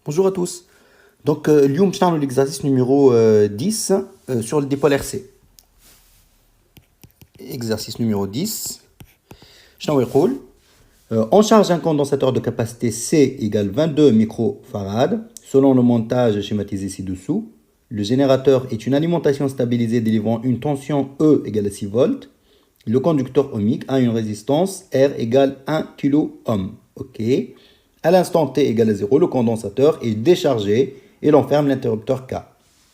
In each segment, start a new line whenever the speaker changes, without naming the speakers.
Bonjour à tous. Donc, اليوم باش نعملوا l'exercice numéro 10 sur le dipôle RC. Exercice numéro 10. شنو يقول On charge un condensateur de capacité C égale 22 microfarads. Selon le montage schématisé ci-dessous, le générateur est une alimentation stabilisée délivrant une tension E égale à 6 volts. Le conducteur ohmique a une résistance R égale 1 kΩ. OK. À l'instant T égale à 0, le condensateur est déchargé et l'on ferme l'interrupteur K.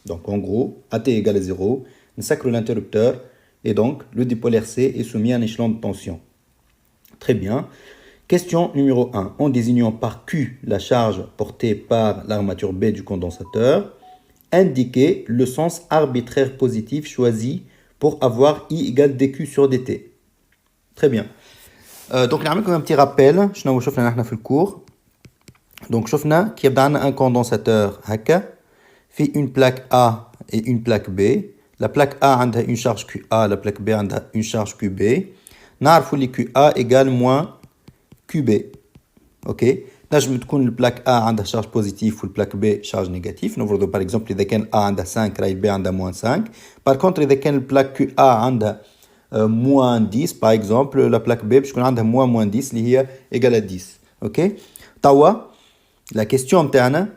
Donc en gros, à T égale à 0, on sacre l'interrupteur et donc le dipôle RC est soumis à un échelon de tension. Très bien. Question numéro 1. En désignant par Q la charge portée par l'armature B du condensateur, indiquez le sens arbitraire positif choisi pour avoir I égale dQ sur dt. Très bien. Donc, on a comme un petit rappel. Je vais vous faire le cours. Donc, شفنا qu'il y a un condensateur هكا في une plaque A et une plaque B. La plaque A a une charge QA, la plaque B a une charge QB. نعرفوا اللي QA égale moins QB. OK. نجم تكون البلاك A عندها charge positive والبلاك B charge négative. نفرضوا par exemple إذا كان A عندها 5 راهي B عندها moins 5. Par contre إذا كان البلاك QA عندها moins 10 par exemple, la plaque B باش تكون عندها moins 10 اللي هي égale à 10. OK. توا la question نتاعنا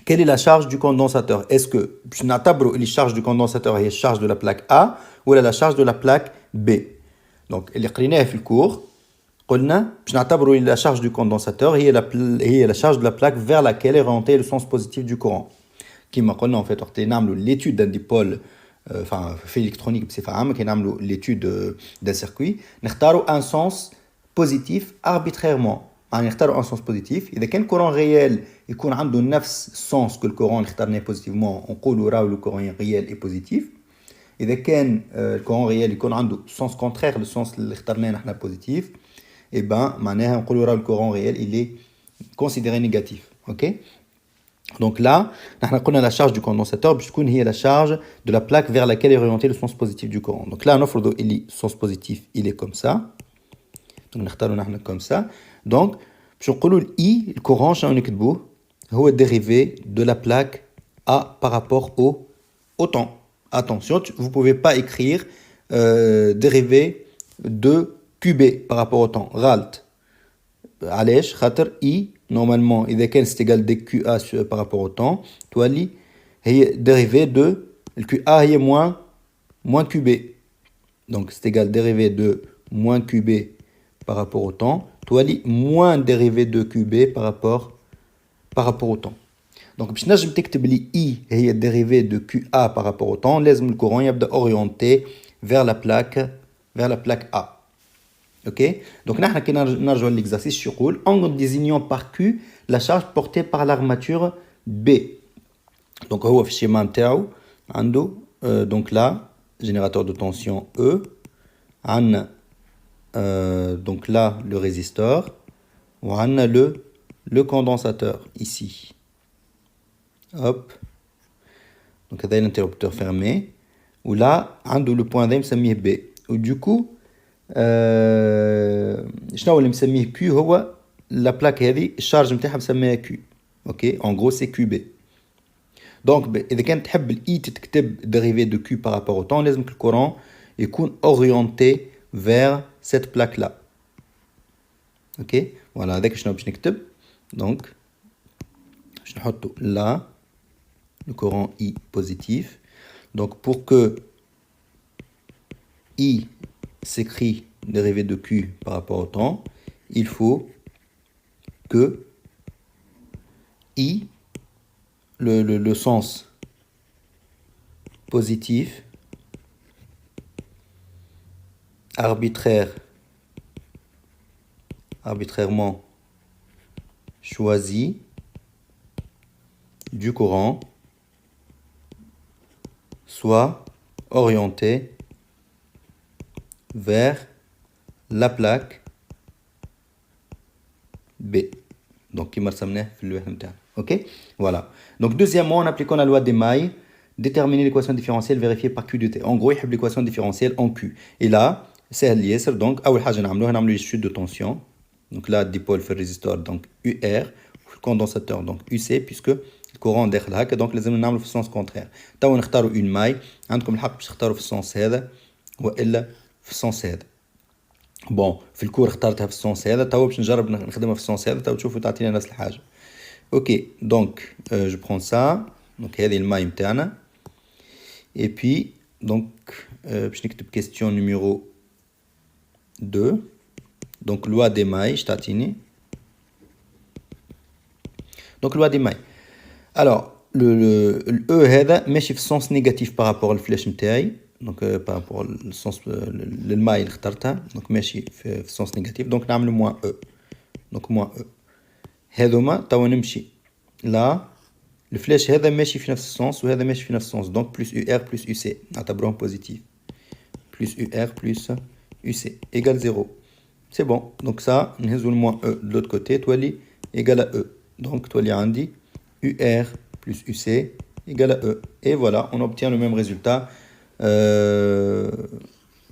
quelle est la charge du condensateur? Est-ce que باش نعتبروا اللي charge du condensateur هي charge de la plaque A ولا la charge de la plaque B? Donc اللي قريناه في الكور قلنا باش نعتبروا la charge du condensateur هي la charge de la plaque vers laquelle est orienté le sens positif du courant. كيما قلنا en fait وقت نعملوا l'étude d'un dipôle enfin في électronique بصفة عامة كي نعملوا l'étude d'un circuit نختاروا un sens positif arbitrairement. يعني نختاروا un sens positif. إذا كان courant réel يكون عنده نفس sens que le courant اللي اخترناه positivement نقولوا راهو le courant réel est positif. إذا كان le courant réel يكون عنده sens contraire le sens اللي اخترناه نحنا positif. Et ben معناها نقولوا راهو le courant réel il est considéré négatif. OK. Donc là, nous avons la charge du condensateur, puisqu'on est la charge de la plaque vers laquelle est orienté le sens positif du courant. Donc là, notre sens positif, il est comme ça. Donc nous avons comme ça. Donc, je vais I, le courant, c'est le dérivé de la plaque A par rapport au temps. Attention, vous ne pouvez pas écrire dérivé de QB par rapport au temps. Ralt. علاش خاطر I normalement إذا كان c'est égal dQA par rapport au temps تولي هي dérivé de le QA هي moins QB. Donc c'est égal dérivé de moins QB par rapport au temps تولي moins dérivé de QB par rapport au temps. Donc باش نجم تكتب لي I هي dérivé de QA par rapport au temps لازم le courant يبدأ orienté vers la plaque A. OK. Donc nous avons l'exercice en désignant par Q la charge portée par l'armature B. Donc هو في الشيما نتاعو عنده donc là générateur de tension E عندنا donc là le résisteur وعندنا le condensateur ici. Hop. Donc هذا l'interrupteur fermé ou là عنده le point D مسميه B. ou du coup شنو اللي مسميه Q هو لا بلاك هذه الشارج نتاعها مسميها Q. اوكي en gros c'est QB. donc اذا كانت تحب الاي تتكتب dérivé de Q par rapport au temps لازم que le courant يكون orienté vers cette plaque là. OK voilà هذاك شنو باش نكتب. donc باش نحطوا là le courant I positif. donc pour que I s'écrit dérivé de Q par rapport au temps, il faut que I, le sens positif, arbitrairement choisi du courant, soit orienté vers la plaque B. Donc, qui m'a ramené le OK. Voilà. Donc, deuxièmement, en appliquant la loi des mailles, déterminer l'équation différentielle vérifiée par Q de T. En gros, il y a l'équation différentielle en Q. Et là, c'est l'ISR. Donc, أول حاجة نعملوها les chutes de tension. Donc là, dipôle fait résistor, donc UR. condensateur donc UC puisque le courant داخل هكا donc لازم نعملوا في السنس contraire. توا نختاروا une maille عندكم الحق باش تختاروا في السنس هذا والا في السنس هذا. بون في الكور اخترتها في السنس هذا توا باش نجرب نخدمها في السنس هذا توا تشوفوا تعطينا نفس الحاجه. اوكي دونك جو برون سا دونك هذه الماي نتاعنا et puis donc باش نكتب question numéro 2 donc loi des mailles تعطيني donc loi des mailles. alors le E هذا ماشي في السنس نيجاتيف par rapport للفلاش نتاعي donc par rapport للسنس للماي اللي اخترتها donc ماشي في السنس نيجاتيف donc نعملوا موان E donc موان E هذوما توا نمشي لا الفلاش هذا ماشي في نفس السنس وهذا ماشي في نفس السنس donc plus UR plus UC نعتبروهم بوزيتيف plus UR plus UC égale 0 c'est bon donc ça نهزو الموان E de l'autre côté تولي égale à E donc تولي عندي UR plus UC égale à E et voilà on obtient le même résultat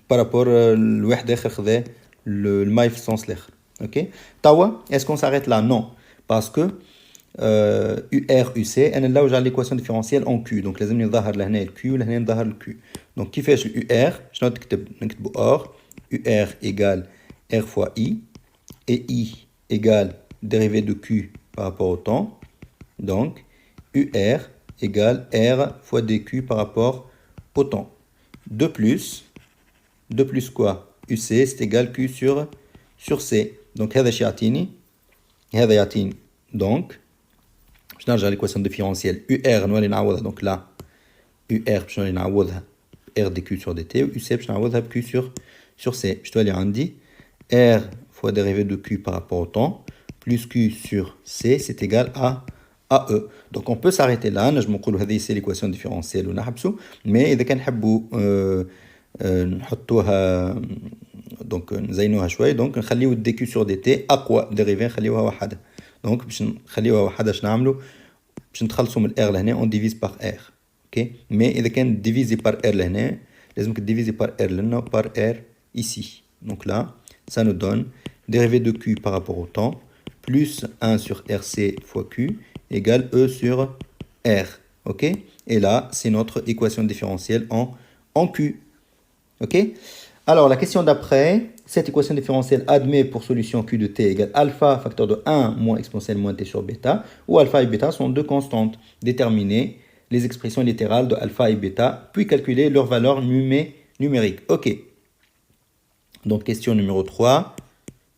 par rapport الواحد آخر خذا الماي في السنس الآخر ok توا est-ce qu'on s'arrête là non parce que UR UC انا نلوج على l'équation différentielle en Q donc لازمني نظهر لهنا ال Q ولهنا نظهر ال Q donc كيفاش ال UR شنو نكتبو or UR égale R fois I et I égale dérivée de Q par rapport au temps donc UR égale R fois dQ par rapport au temps de plus quoi UC c'est égal Q sur C donc هذا شي يعطيني هذا يعطيني donc باش نرجع ليكواسيون ديفيرونسيال UR نولي نعوضها دونك لا UR باش نولي نعوضها R دي Q sur dt و UC باش نعوضها ب Q sur C باش تولي عندي R fois dérivée de Q par rapport au temps plus Q sur C c'est égal à E donc on peut s'arrêter là نجم نقولوا هذه سي ليكواسيون ديفيرونسيال ونحبسوا mais إذا كان نحبوا نحطوها دونك نزينوها شوي دونك نخليو دي كيو سور دي تي اقوى ديريفي نخليوها وحده دونك باش نخليوها وحده باش نعملوا باش نتخلصوا من ار لهنا اون ديفيز بار ار اوكي مي اذا كان ديفيزي بار ار لهنا لازمك ديفيزي بار ار لنا بار ار ici donc là ça nous donne dérivée de q par rapport au temps plus 1 sur rc fois q égale e sur r ok et là c'est notre équation différentielle en q ok. Alors, la question d'après, cette équation différentielle admet pour solution Q de t égale alpha facteur de 1 moins exponentielle moins t sur bêta, où alpha et bêta sont deux constantes. Déterminer les expressions littérales de alpha et bêta, puis calculer leur valeur numérique. Ok. Donc, question numéro 3,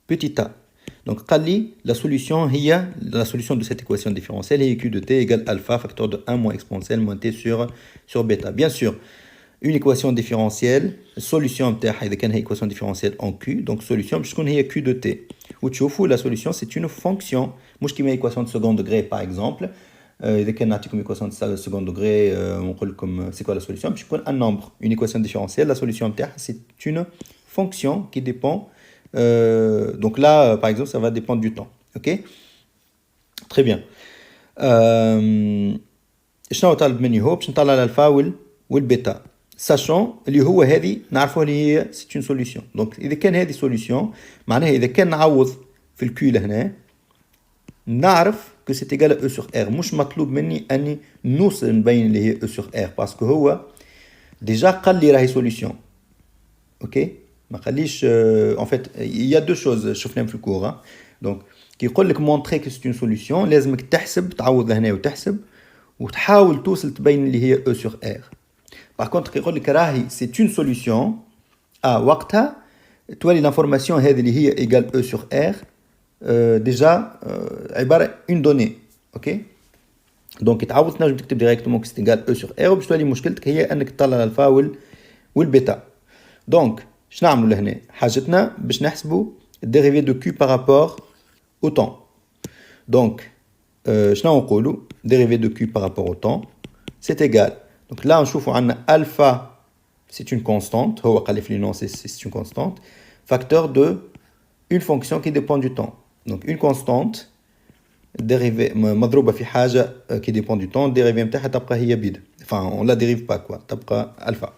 petit a. Donc, la solution de cette équation différentielle est Q de t égale alpha facteur de 1 moins exponentielle moins t sur bêta. Bien sûr, une équation différentielle solution نتاعها إذا كان هي équation différentielle en Q donc solution باش تكون هي Q de T وتشوفوا la solution c'est une fonction مش كيما équation de second degré par exemple إذا كان نعطيكم équation de second degré نقول لكم c'est quoi la solution باش تكون un nombre une équation différentielle la solution نتاعها c'est une fonction qui dépend donc là par exemple ça va dépendre du temps ok très bien شنو طالب مني هو باش نطلع الالفا والبيتا sachant اللي هو هذه نعرفوا اللي هي c'est une solution donc إذا كان هذه solution معناها إذا كان نعوض في الكيو لهنا نعرف que c'est égal à E sur R مش مطلوب مني أني نوصل نبين اللي هي E sur R parce que هو déjà قال لي راهي solution ok ما قاليش en fait il y a deux choses شفناهم في الكور donc كي يقول لك montrer que c'est une solution لازمك تحسب تعوض لهنا وتحسب وتحاول توصل تبين اللي هي E sur R par contre كيقول لك راهي c'est une solution وقتها تولي l'information هذه اللي هي égale E sur R déjà عبارة une donnée ok donc تعوض تنجم تكتب directement que c'est égal E sur R وباش تولي مشكلتك هي انك تطلع الالفا والبيتا donc شنو نعملوا لهنا حاجتنا باش نحسبوا dérivée de Q par rapport au temps donc شنو نقولوا dérivée de Q par rapport au temps c'est égal donc là نشوفوا عندنا alpha c'est une constante هو قال لي في non c'est une constante facteur de une fonction qui dépend du temps donc une constante dérivée مضروبة في حاجة qui dépend du temps dérivée نتاعها تبقى هي بيد enfin on la dérive pas quoi تبقى alpha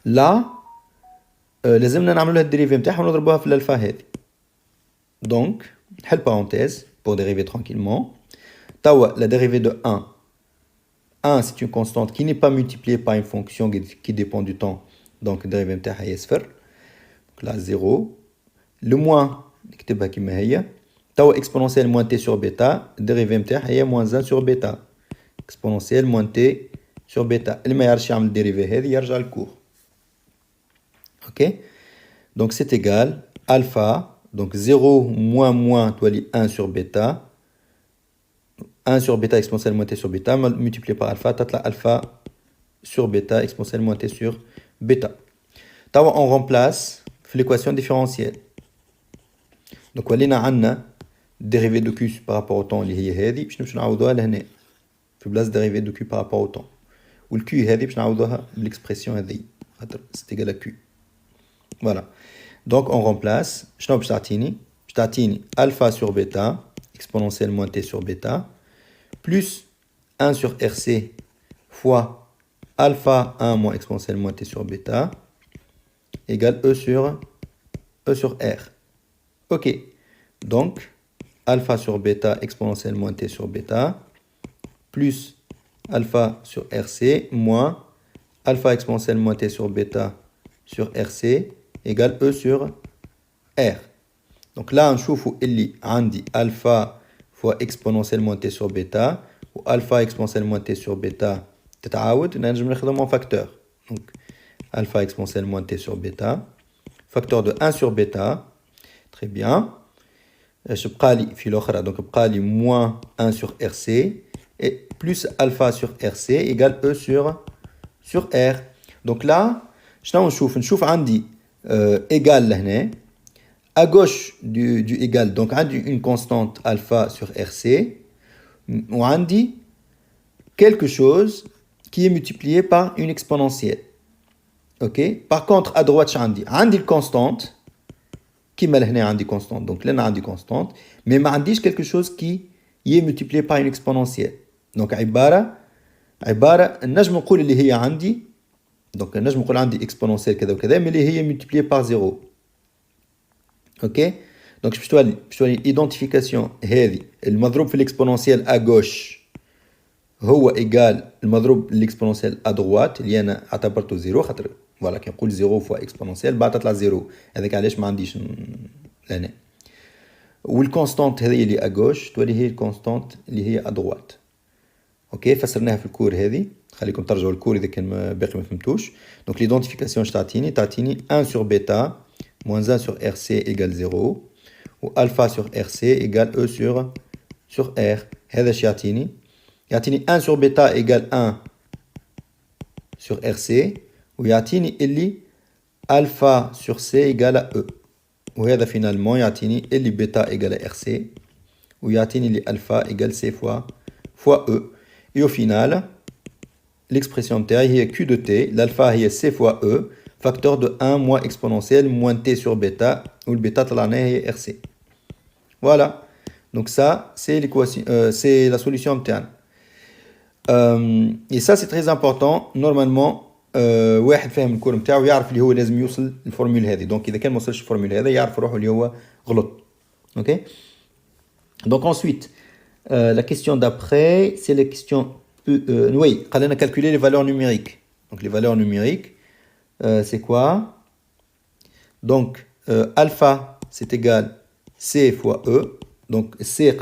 là لازمنا نعملوا لها الديريفي نتاعها ونضربوها في الالفا هذه donc نحل parenthèse pour dériver tranquillement. Tawa, la dérivée de 1. 1, c'est une constante qui n'est pas multipliée par une fonction qui dépend du temps. Donc, dérivée متاعها هي صفر. Donc là, 0. Le moins, نكتبها كما هي. Tawa exponentielle moins t sur bêta. Dérivée متاعها هي moins 1 sur bêta. Exponentielle moins t sur bêta. اللي ما يعرفش يعمل الدérivée هذه يرجع الكور. Ok? Donc, c'est égal alpha. Donc, 0 moins, tu as 1 sur bêta. 1 sur bêta exponentielle moins t sur bêta multiplié par alpha, tu as alpha sur bêta exponentielle moins t sur bêta. On remplace l'équation différentielle. Donc, on a dérivée de q par rapport au temps اللي هي هذه باش نمشيو نعوضوها لهنا في بلاصه dérivée de q par rapport au temps. والq هذه باش نعوضوها بالexpression هذه خاطر c'est égal à q. Voilà. Donc, on remplace. شنو باش تعطيني؟ باش تعطيني alpha sur bêta exponentielle moins t sur bêta plus 1 sur RC fois alpha 1 moins exponentielle moins t sur bêta égale E sur R. Ok. Donc, alpha sur bêta exponentielle moins t sur bêta plus alpha sur RC moins alpha exponentielle moins t sur bêta sur RC égale E sur R. Donc là, on trouve عندي alpha fois exponentielle moins t sur bêta ou alpha exponentielle moins t sur bêta تتعاود نجم نخدمو en facteur. Donc alpha exponentielle moins t sur bêta facteur de 1 sur bêta. Très bien. Je بقى لي في الاخرى donc بقى لي moins 1 sur RC et plus alpha sur RC égale E sur R. Donc là, شنو نشوف عندي égal لهنا. À gauche du égal, donc on a une constante alpha sur RC, on a dit quelque chose qui est multiplié par une exponentielle. Ok? Par contre, à droite, on a une constante, qui m'a dit constante, donc là on a une constante, mais on a dit quelque chose qui est multiplié par une exponentielle. Donc, عبارة نجم نقول اللي هي عندي, donc نجم نقول عندي exponentielle كذا وكذا, mais اللي هي multipliée par 0. Ok, donc je vais l'identification هذه المضروب في l'exponentielle à gauche هو égal المضروب l'exponentielle à droite اللي انا اعتبرته 0 خاطر فوالا كي نقول 0 فوا exponentielle بعد تطلع 0 هذاك علاش ما عنديش هنا والكونستانت هذه اللي à gauche تولي هي الكونستانت اللي هي à droite. اوكي فسرناها في الكور هذه خليكم ترجعوا الكور اذا كان باقي ما فهمتوش. Donc l'identification اش تعطيني 1 sur bêta moins 1 sur RC égale 0 ou alpha sur RC égale E sur R. هذا اش يعطيني 1 sur bêta égale 1 sur RC ويعطيني اللي alpha sur C égale à E وهذا finalement يعطيني اللي bêta égale à RC ويعطيني اللي alpha égale C fois E. Et au final l'expression نتاعي هي Q de T, l'alpha هي C fois E facteur de 1 moins exponentielle moins t sur bêta, où le bêta est RC. Voilà. Donc ça, c'est l'équation, c'est la solution interne. Et ça, c'est très important. Normalement, واحد فاهم الكور نتاعو يعرف اللي هو لازم يوصل الفورمول هذه. Donc إذا كان ما وصلش الفورمول هذا يعرف روحه اللي هو غلط. OK. Donc ensuite, la question d'après, c'est la question oui, on a calculé les valeurs numériques. Donc les valeurs numériques c'est quoi? Donc, alpha, c'est égal C fois E. Donc, C,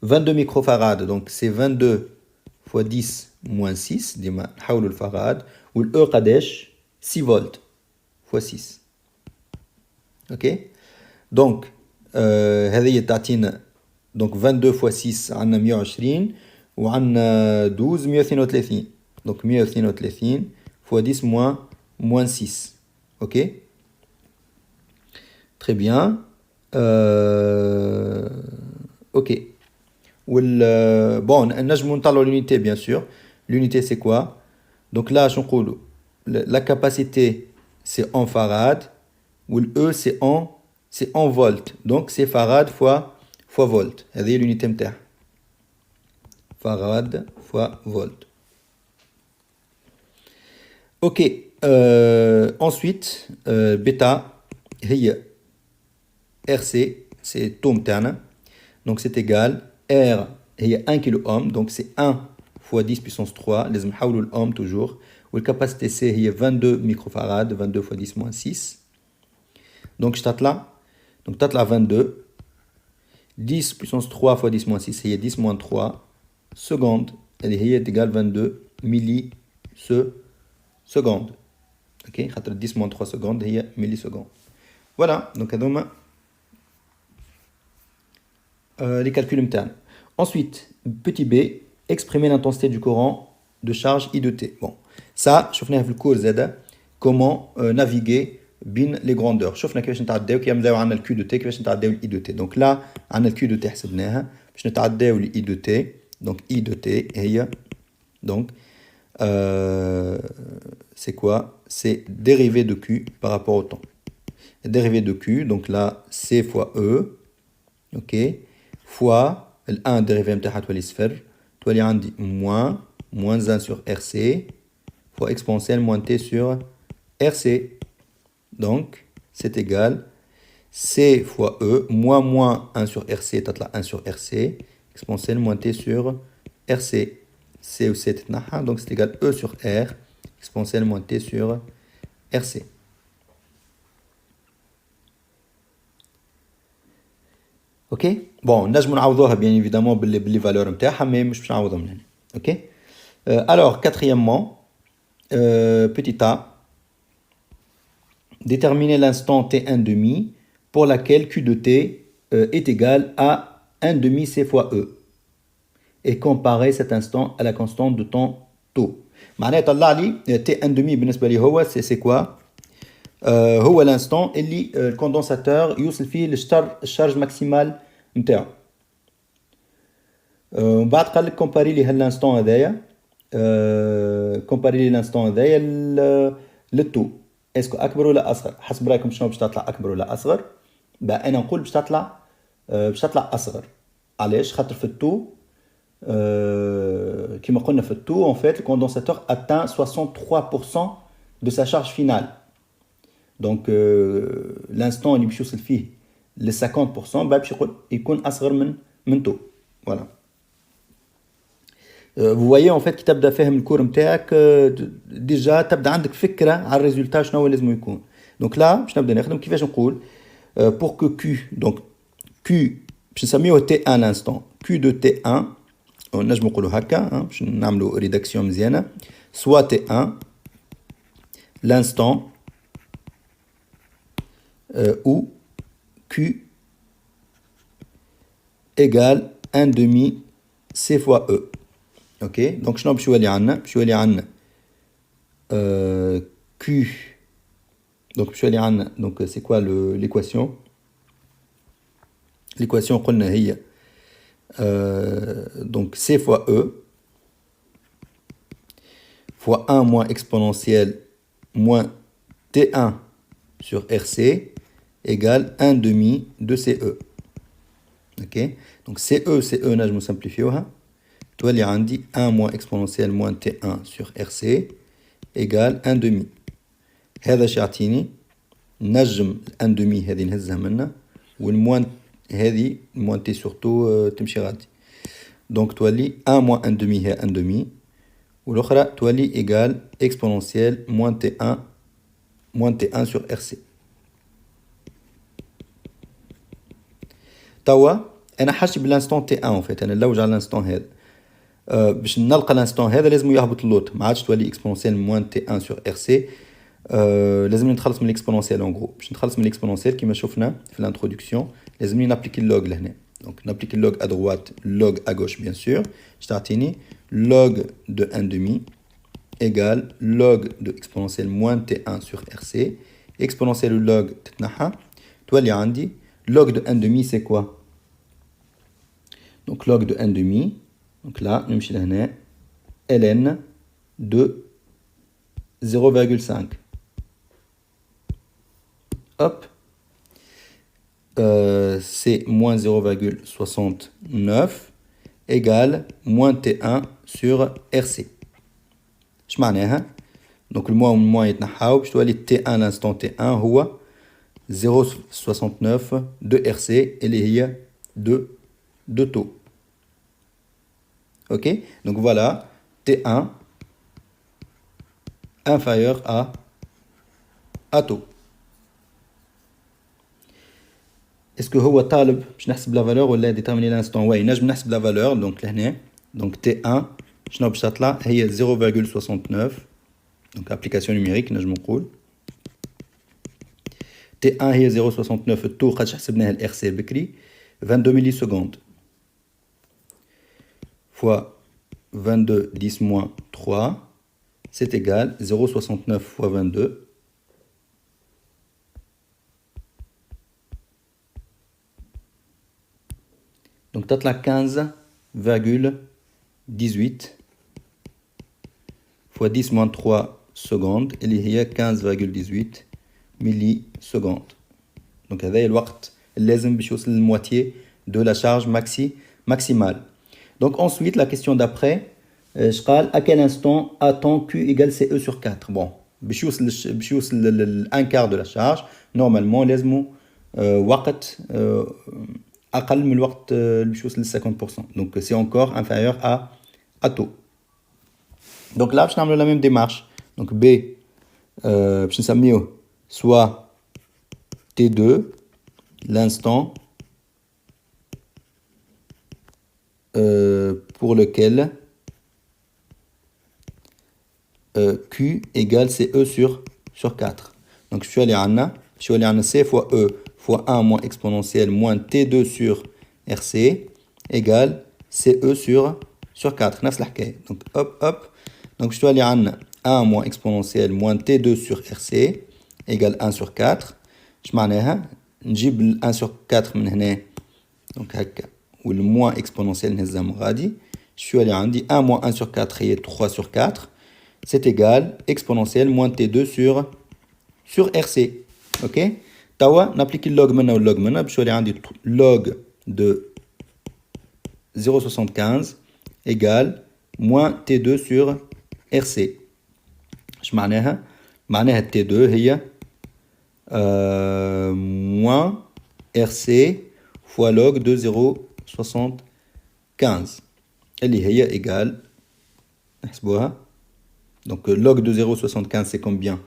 22 microfarad. Donc, c'est 22 fois 10 moins 6. ديما نحولوا الفراد. Ou le E, 6 volts fois 6. Ok? Donc, هذه تعطينا donc 22 fois 6 عندنا 120 وعندنا 12 132. Donc, 132 fois 10 moins 6. Ok? Très bien. Ok. Bon, نجمو نطلعو l'unité bien sûr. L'unité c'est quoi? Donc là, je نقولو la capacité c'est en farad ou le E c'est en volt. Donc c'est farad fois volt. هذه هي l'unité نتاعها. Farad fois volt. Ok, ensuite, bêta, هي RC, c'est taux متاعنا. Donc c'est égal, R est 1 kilo-ohm, donc c'est 1 fois 10 puissance 3, les m'haoulou l'ohm toujours. Ou la capacité C est 22 microfarads, 22 fois 10 moins 6. Donc je tâte là, donc tâte là 22. 10 puissance 3 fois 10 moins 6, c'est 10 moins 3 secondes. Elle est égale 22 millisecondes. Ok, 10 moins 3 secondes, هي millisecondes. Voilà, donc les calculs متاعنا. Ensuite, petit b, exprimer l'intensité du courant de charge I de T. Bon, ça, شفناها في الكور زاده comment naviguer بين les grandeurs. شفنا كيفاش نتعداو كي نبداو عندنا الكيو دو تي كيفاش نتعداو الاي دو تي. دونك لا عندنا الكيو دو تي حسبناها باش نتعداو الاي دو تي. دونك اي دو تي هي donc c'est quoi? C'est dérivé de Q par rapport au temps. Dérivé de Q, donc là C fois E, ok, fois le 1 dérivé متاعها تولي صفر تولي عندي moins 1 sur RC fois exponentielle moins T sur RC. Donc c'est égal C fois E moins 1 sur RC, t'as là 1 sur RC, exponentielle moins T sur RC. C ou C, donc c'est égal E sur R, exponentielle moins T sur RC. Ok? Bon, نجم نعوضوها bien évidemment باللي valeurs نتاعها mais مش باش نعوضهم هنا. Ok? Alors, quatrièmement, petit a, déterminer l'instant t1 demi pour laquelle q de t est égal à 1 demi c fois e et comparer cet instant à la constante de temps tau. معناها طلع لي t1 demi بالنسبه لي هو c'est quoi? هو l'instant اللي الكوندنساتور يوصل فيه للشارج ماكسيمال نتاعو. ومن بعد قال لك كومباري لي هالانستون هذايا كومباري لي الانستون هذايا للتو اسكو اكبر ولا اصغر. حسب رايكم شنو باش تطلع اكبر ولا اصغر؟ بقى انا نقول باش تطلع اصغر. علاش؟ خاطر في التو كما قلنا في التو en fait le condensateur atteint 63% de sa charge finale. Donc l'instant اللي باش يوصل فيه ل 50% باش يكون اصغر من تو. Voilà. Vous voyez en fait كي تبدا فاهم الكور نتاعك ديجا تبدا عندك فكره على الريزولتا شنو هو لازم يكون. دونك لا باش نبدا نخدم كيفاش نقول pour que Q donc Q باش نسميوه T1 l'instant Q de T1 نجم نقولوا هكا باش نعملوا ريداكسيون مزيانه soit T1 l'instant où Q égale 1 demi C fois E. Ok, donc شنو باش يولي عندنا؟ باش يولي عندنا Q. Donc باش يولي عندنا donc c'est quoi l'équation? L'équation قلنا هي donc C fois E fois 1 moins exponentielle moins T1 sur RC égale 1 demi de CE. Ok, donc CE نجم نسمبليفيوها تولي عندي 1 moins exponentielle moins T1 sur RC égale 1 demi. هذا شي يعطيني نجم 1 demi هذه نهزها منا والموان هذه موان تي سورتو تمشي غادي. دونك تولي 1 moins 1 demi هي 1 demi والاخرى تولي égale exponentielle moins T1 sur RC. توا انا حاجتي بالانستون تي 1 en fait انا نلوج على الانستون هذا باش نلقى الانستون هذا لازم يهبط اللوت ما عادش تولي اكسبونسيال موان تي 1 سور ار سي. لازم نتخلص من الاكسبونسيال اون غرو. باش نتخلص من الاكسبونسيال كيما شفنا في الانتروداكسيون لازمني نابليكي اللوغ لهنا. دونك نابليكي اللوغ ا droite log à gauche bien sûr باش تعطيني log de 1 demi égale log de exponentielle moins t1 sur rc. exponentielle log تتنحى تولي عندي log de 1 demi c'est quoi? Donc log de 1 demi, donc là, نمشي لهنا ln de 0,5. Hop, c'est moins 0,69 égale moins T1 sur RC. اش معناها؟ donc الموا والموا يتنحاو باش تولي T1 l'instant T1 هو 0,69 de RC اللي هي 2 de taux. Ok? Donc voilà, T1 inférieur à taux. Est-ce que هو طالب باش نحسب la valeur ولا déterminer l'instant؟ Oui, نجم نحسب la valeur donc لهنا. Donc T1 شنو باش تطلع هي 0,69. Donc application numérique نجم نقول T1 هي 0,69 التو خاطش حسبناها ال RC بكري 22 ملي سكوند fois 22 10 moins 3 c'est égal 0,69 fois 22. Donc تطلع 15,18 fois 10 moins 3 secondes اللي هي 15,18 ملي سكوند. Donc هذا الوقت اللازم باش يوصل للمواتيé de la charge maximale. Donc ensuite la question d'après je قال à quel instant attend Q égale CE sur 4. Bon باش يوصل ل1 quart de la charge normalement لازمو وقت أقل من الوقت اللي باش يوصل ل 50%. Donc c'est encore inférieur à taux. Donc là باش نعملو la même démarche. Donc B باش نسميوه soit T2 l'instant pour lequel Q égale CE sur 4. Donc je suis allé à C fois E fois 1 moins exponentielle moins T2 sur RC égale CE sur 4. نفس الحكاية. Donc hop. Donc je suis allé à 1 moins exponentielle moins T2 sur RC égale 1 sur 4. اش معناها نجيب 1 sur 4 من هنا دونك هكا والموان اكسبونونسيال نهزهم غادي شو اللي عندي 1 moins 1 sur 4 هي 3 sur 4 c'est égal exponentielle moins T2 sur RC. ok توا نابليكي اللوغ منا واللوغ منا باش يولي عندي log de 0,75 égale moins T2 sur RC. اش معناها T2 هي moins RC fois log de 0,75 اللي هي égale نحسبوها. Donc log de 0,75 c'est combien?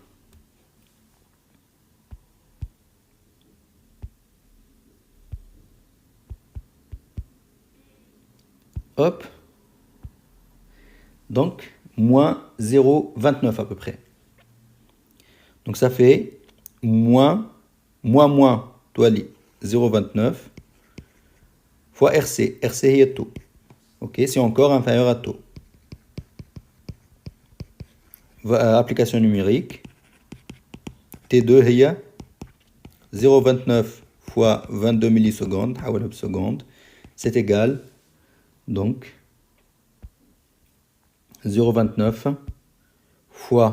Hop. Donc moins 0,29 à peu près. Donc ça fait moins toi 0,29 fois RC. RC est taux. Ok, c'est encore inférieur à taux. Application numérique. T2 هي 0,29 fois 22 millisecondes. C'est égal donc 0,29 fois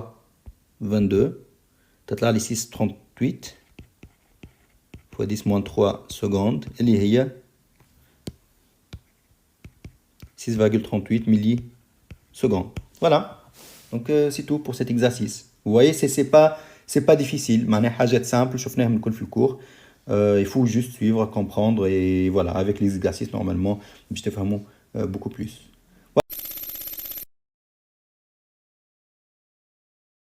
22. تطلع لي 6,38 fois 10 moins 3 secondes اللي هي 6,38 millisecondes. Voilà. Donc c'est tout pour cet exercice. Vous voyez, c'est pas difficile. معناها حاجات simple شفناها من كل في الكور. Il faut juste suivre, comprendre et voilà, avec les exercices normalement باش تفهموا beaucoup plus.